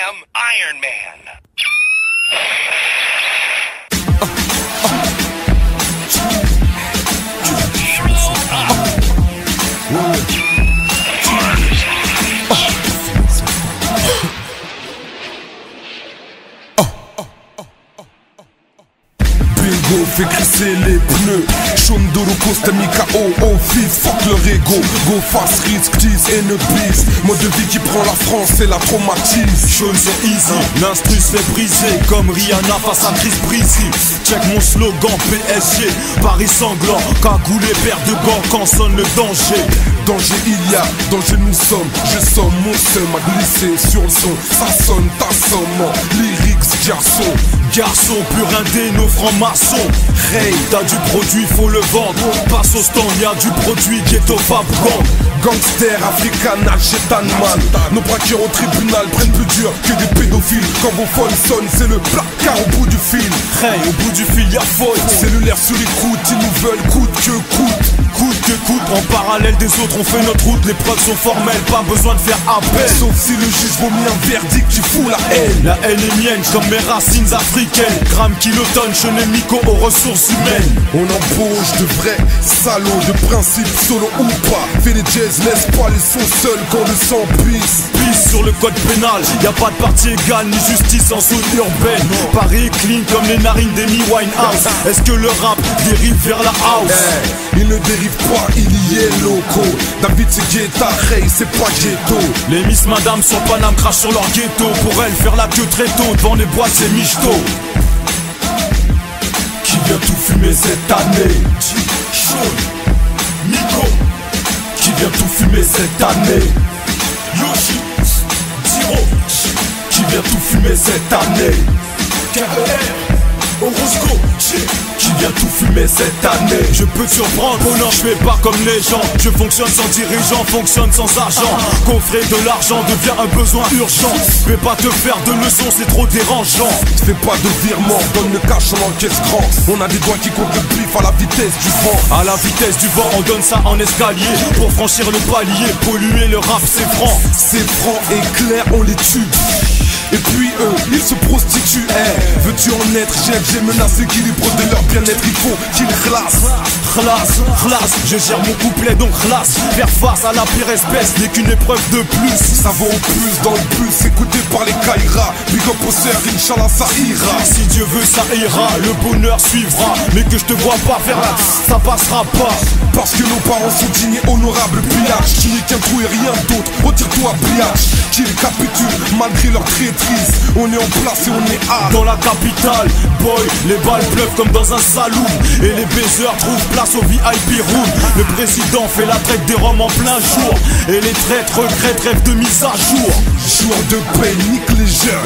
am Iron Man. Bingo fait crisser les pneus. Shondoro Costa KO, oh fils, fuck leur ego. Go fast, risk, tease et ne bise. Mode de vie qui prend la France et la traumatise. Chose c'est easy, l'instru se fait briser. Comme Rihanna face à Chris Breezy. Check mon slogan PSG, Paris sanglant. Cagoulé, paire de gants quand sonne le danger. Danger il y a, danger nous sommes. Je somme mon seum à glisser sur le son. Ça sonne, ta somme. Lyrics, garçon. Garçon, pur indé, nos francs-maçons. Hey, t'as du produit, faut le vendre. Passe au stand, y'a du produit qui est au fabricant. Gangster, africana, man. Nos braqueurs au tribunal prennent plus dur que des pédophiles. Quand vos phones sonnent, c'est le placard au bout du fil. Hey, au bout du fil, y'a faute. Cellulaire sur écoute, ils nous veulent coûte que coûte. Coûte que coûte, en parallèle des autres, on fait notre route. Les preuves sont formelles, pas besoin de faire appel. Sauf si le juge vomit un verdict qui fout la haine. La haine est mienne, comme mes racines africaines. Gramme, kilotonne, Chenémico aux ressources humaines. On embauche de vrais salauds, de principe solo ou pas. Fais les jazz, laisse pas les sons seuls quand le sang pisse. Pisse sur le code pénal, y'a pas de parti égale ni justice en zone urbaine. Paris est clean comme les narines d'Amy Winehouse. Est-ce que le rap dérive vers la house? Il ne dérive pas, il y est loco. David c'est Guetta, Ray c'est pas ghetto. Les Miss Madame sur Paname crachent sur leur ghetto. Pour elles faire la queue très tôt devant les boîtes c'est michto. Qui vient tout fumer cette année? Sean, Nico. Qui vient tout fumer cette année? Yoshi, Tiro. Qui vient tout fumer cette année? KER, Orozco. Qui vient tout fumer cette année? Je peux te surprendre, oh non, je fais pas comme les gens. Je fonctionne sans dirigeant, fonctionne sans argent. Coffrer de l'argent devient un besoin urgent. Je vais pas te faire de leçons, c'est trop dérangeant. Fais pas de virement, donne le cash, on encaisse grand. On a des doigts qui comptent le bif à la vitesse du vent. À la vitesse du vent, on donne ça en escalier. Pour franchir le palier, polluer le rap c'est franc. C'est franc et clair, on les tue. Et puis eux, ils se prostituent. Veux-tu en être? J'ai menacé l'équilibre de leur bien-être. Il faut qu'ils relassent. Relasse, je gère mon couplet donc relasse. Faire face à la pire espèce n'est qu'une épreuve de plus. Ça va au plus dans le bus, écouté par les Kaira. Big up au sœur, Inch'Allah ça ira. Si Dieu veut ça ira, le bonheur suivra. Mais que je te vois pas faire là, ça passera pas. Parce que nos parents sont dignes et honorables. Pillage, tu n'es qu'un trou et rien d'autre. Retire-toi, pillage. Qu'ils capitulent malgré leur traîtrise. On est en place et on est hard. Dans la capitale, boy, les balles pleuvent comme dans un saloon. Et les baiseurs trouvent place au VIP room. Le président fait la traite des roms en plein jour. Et les traîtres regrettent, rêvent de mise à jour. Joueurs de paix, nique les jeux.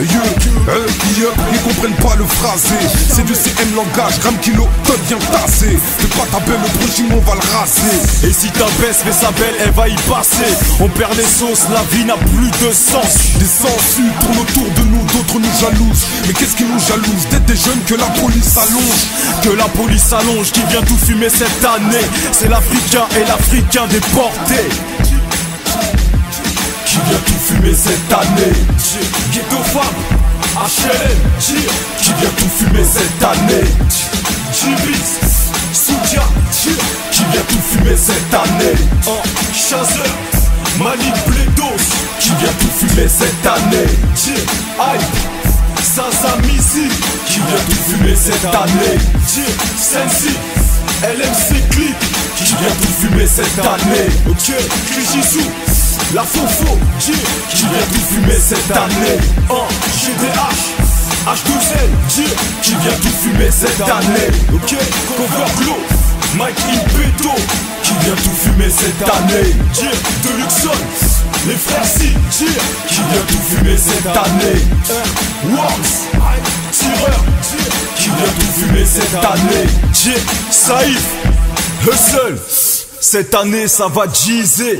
Ils comprennent pas le phrasé. C'est du CM langage, gramme kilo, tonne vient tasser. Fais pas ta belle, le prochain on va le raser. Et si ta baisse fait sa belle, elle va y passer. On perd les sauces, la vie n'a plus de sens. Des sangsues tournent autour de nous, d'autres nous jalousent. Mais qu'est-ce qui nous jalouse? D'être des jeunes que la police allonge. Que la police allonge, qui vient tout fumer cette année. C'est l'Africain et l'Africain déporté. Qui vient tout fumer cette année? Ghetto Femme, HLM, qui vient tout fumer cette année? Jibis, Soudia, qui vient tout fumer cette année? Chazer, Malik Bledos, qui vient tout fumer cette année? Hype, Zaza Missy, qui vient tout fumer cette année? Sensi, LMC Click, qui vient tout fumer cette année? Ok, Krijisu, La Fofo, qui vient tout fumer cette année? GDH, H2L, qui vient tout fumer cette année? Ok, Coverglow, Mike Impeto, qui vient tout fumer cette année? Deluxon, les frères C, qui vient tout fumer cette année? Worms, Tireur, qui vient tout fumer cette année? Saïf, Hustle, cette année ça va jeezer.